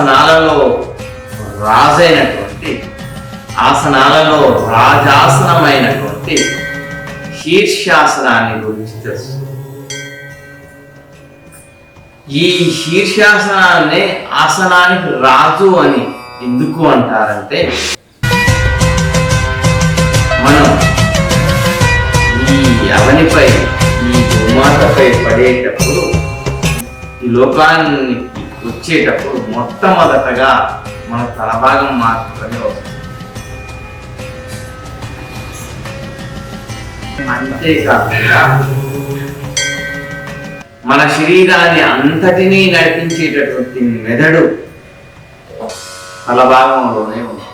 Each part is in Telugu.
ఆసనాలలో రాజైనటువంటి, ఆసనాలలో రాజాసనమైనటువంటి శీర్షాసనాన్ని గురించి తెలుసు. ఈ శీర్షాసనాన్ని ఆసనానికి రాజు అని ఎందుకు అంటారంటే, మనం ఈ అవనిపై, ఈ భూమాతపై పడేటప్పుడు, ఈ లోకానికి వచ్చేటప్పుడు మొట్టమొదటగా మన తలభాగం మాత్రమే వస్తుంది. అంతేకాకుండా మన శరీరాన్ని అంతటినీ నడిపించేటటువంటి మెదడు తలభాగంలోనే ఉంటుంది.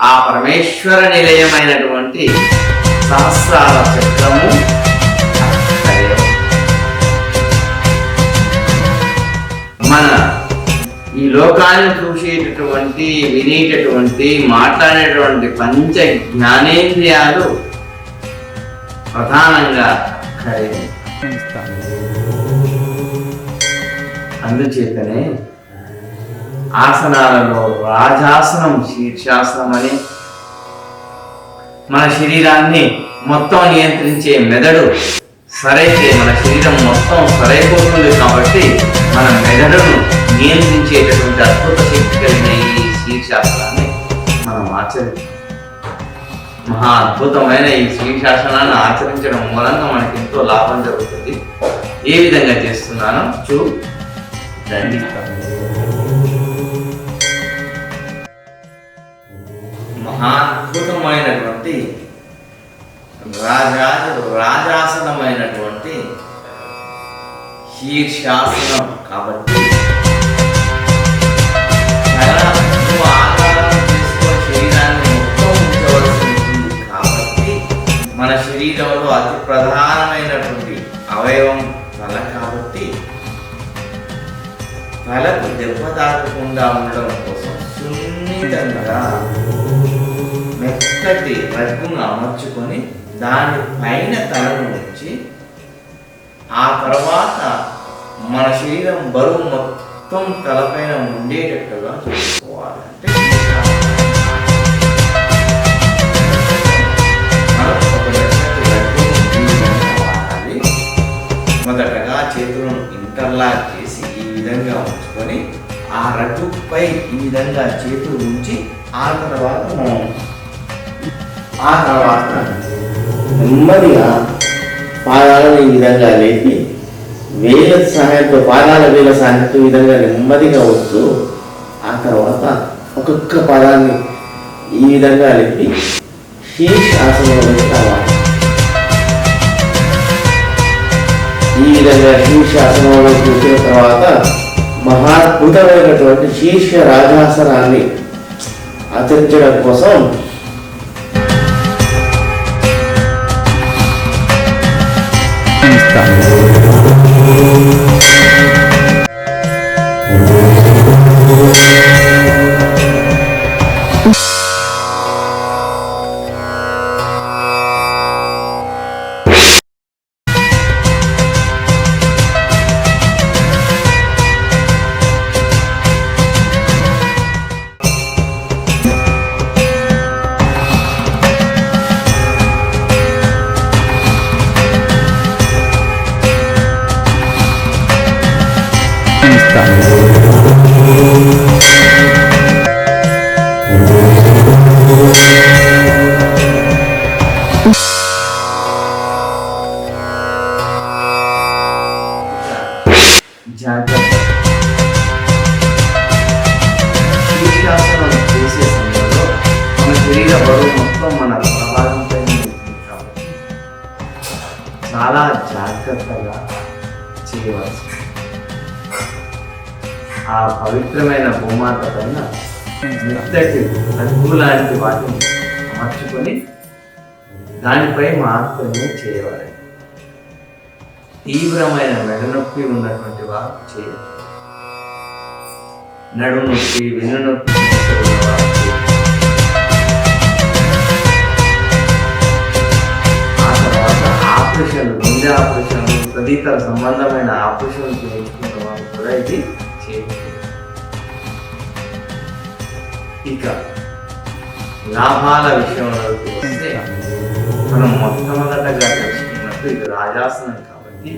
ఆ పరమేశ్వర నిలయమైనటువంటి సహస్రార చక్రము మన ఈ లోకాన్ని చూసేటటువంటి, వినేటటువంటి, మాట్లాడేటువంటి పంచ జ్ఞానేంద్రియాలు ప్రధానంగా అందుచేతనే ఆసనాలలో రాజాసనం శీర్షాసనం అని, మన శరీరాన్ని మొత్తం నియంత్రించే మెదడు సరైతే మన శరీరం మొత్తం సరైపోతుంది. కాబట్టి మన మెదడును నియంత్రించేటటువంటి అద్భుత శక్తి కలిగిన ఈ శీర్షాసనాన్ని మనం ఆచరించాం. మహా అద్భుతమైన ఈ శీర్షాసనాన్ని ఆచరించడం మూలంగా మనకి ఎంతో లాభం జరుగుతుంది. ఏ విధంగా చేస్తున్నానో చూడండి. మహా అద్భుతమైనటువంటి రాజాసనమైనటువంటి శీర్షాసనం. కాబట్టి శరీరాన్ని మొత్తం ఉంచవలసి ఉంటుంది. కాబట్టి మన శరీరంలో అతి ప్రధానమైనటువంటి అవయవం తల. కాబట్టి తలకు దెబ్బ తాకకుండా ఉండడం కోసం సున్నితంగా మెత్తటి రగ్గును అమర్చుకొని దాని పైన తలను ఉంచి, ఆ తర్వాత మన శరీరం బరువు మొత్తం తలపైన ఉండేటట్టుగా చూసుకోవాలంటే మొదటగా చేతులను ఇంటర్లాక్ చేసి ఈ విధంగా ఉంచుకొని, ఆ రగ్గుపై ఈ విధంగా చేతులు ఉంచి, ఆ తర్వాత నెమ్మదిగా పాదాలను ఈ విధంగా లేపి వేల సహాయంతో, పాదాల వేల సహాయంతో ఈ విధంగా నెమ్మదిగా వస్తూ, ఆ తర్వాత ఒక్కొక్క పాదాన్ని ఈ విధంగా లేపి శీర్షాసనంలో రావాలి. ఈ విధంగా శీర్షాసనంలో కూర్చున్న తర్వాత మహాద్భుతమైనటువంటి శీర్ష రాజాసనాన్ని ఆచరించడం కోసం శీర్షాసనం చేసే సమయంలో మన శరీర బరువు మొత్తం మన ప్రభావంపై కాబట్టి చాలా జాగ్రత్తగా చేయవలసి. ఆ పవిత్రమైన భూమాత పైన మెత్తటి రగ్గు లాంటి వాటిని అమర్చుకొని దానిపై మాత్రమే చేయవాలి. తీవ్రమైన మెడనొప్పి ఉన్నటువంటి వారు చేయాలి. నడుము నొప్పి, వెన్ను నొప్పి ఆ తర్వాత ఆపరేషన్లు, గుండె ఆపరేషన్లు, తదితర సంబంధమైన ఆపరేషన్లు చేయించుకున్న వాళ్ళు కూడా ఇది చేయాలి. ఇక లాభాల విషయంలోకి వస్తే మనం మొట్టమొదటగా తెలుసుకున్నట్టు ఇది రాజాసనం కాబట్టి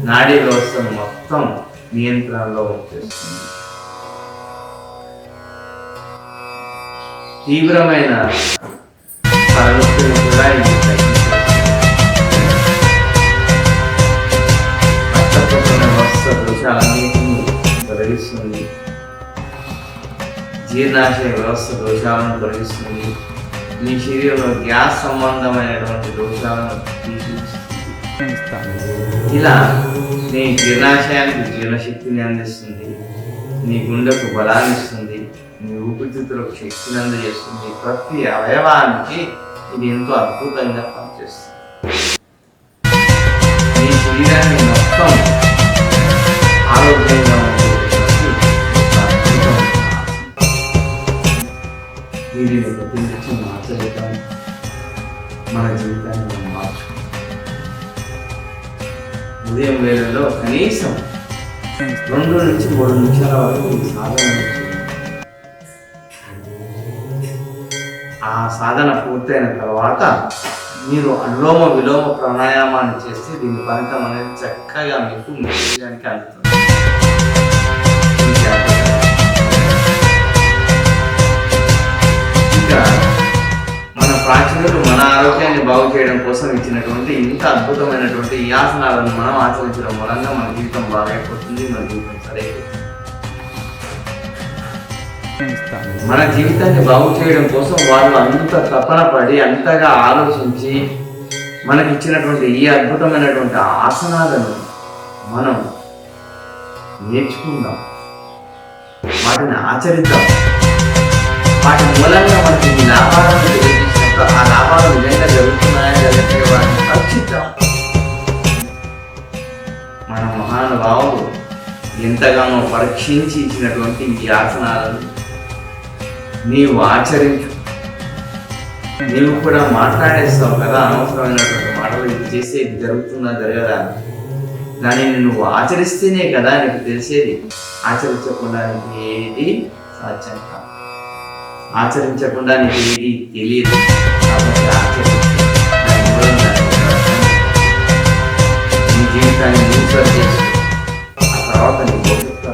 నాడీ వ్యవస్థను మొత్తం నియంత్రణలో ఉంచేస్తుంది. తీవ్రమైన తలనొప్పిని కూడా ఇది రక్తపోషణ వ్యవస్థ దోషాలన్నింటినీ తొలగిస్తుంది. జీర్ణాశయ వ్యవస్థ దోషాలను తొలగిస్తుంది. మీ శరీరంలో గ్యాస్ సంబంధమైనటువంటి దోషాలను తీసిస్తుంది. ఇలా నీ జీర్ణాశయానికి జీర్ణశక్తిని అందిస్తుంది, నీ గుండెకు బలాన్ని ఇస్తుంది, నీ ఊపిరితిత్తులకు శక్తిని అందజేస్తుంది. ప్రతి అవయవానికి ఇది ఎంతో అద్భుతంగా పనిచేస్తుంది. నీ శరీరాన్ని మొత్తం ఆరోగ్యంగా వీరిని ప్రతినిత్యం ఆచరిద్దాం. మన జీవితాన్ని మనం మార్చుకుంటాం. ఉదయం వేళల్లో కనీసం 2 నుంచి 3 నిమిషాల వరకు సాధన చేయండి. ఆ సాధన పూర్తయిన తర్వాత మీరు అనులోమ విలోమ ప్రాణాయామాన్ని చేస్తే దీని ఫలితం అనేది చక్కగా మీకు మీ శరీరానికి అందుతుంది. ఇంకా మన ప్రాచీనులు మన ఆరోగ్యాన్ని బాగు చేయడం కోసం ఇచ్చినటువంటి ఇంత అద్భుతమైనటువంటి ఈ ఆసనాలను మనం ఆచరించడం మూలంగా మన జీవితం బాగైపోతుంది, మన జీవితం సరైపోతుంది. మన జీవితాన్ని బాగు చేయడం కోసం వాళ్ళు అంత తపన పడి అంతగా ఆలోచించి మనకి ఇచ్చినటువంటి ఈ అద్భుతమైనటువంటి ఆసనాలను మనం నేర్చుకుందాం, వాటిని ఆచరిద్దాం. వాటి మూలంగా మనకి ఈ లాభాలను తెలియజేసినప్పుడు ఆ లాభాలు నిజంగా జరుగుతున్నాయా జరుగుతాయో వాటిని పరీక్షిద్దాం. మన మహానుభావులు ఎంతగానో పరీక్షించి ఇచ్చినటువంటి ఈ ఆసనాలను నీవు ఆచరించు. నీవు కూడా మాట్లాడేస్తావు కదా అనవసరమైనటువంటి మాటలు, ఇది చేస్తే ఇది జరుగుతుందా జరగదా, దానిని నువ్వు ఆచరిస్తేనే కదా నీకు తెలిసేది. ఆచరించకుండా నీకు ఏది సాధ్యం కాదు, ఆచరించకుండా నీకు ఏది తెలియదు. కాబట్టి ఆచరించు. నీ జీవితాన్ని మూసర్ చేసి ఆ తర్వాత నీ గొప్ప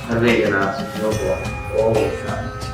సర్వే జనా సుఖినో భవంతు. ఓం శాంతి.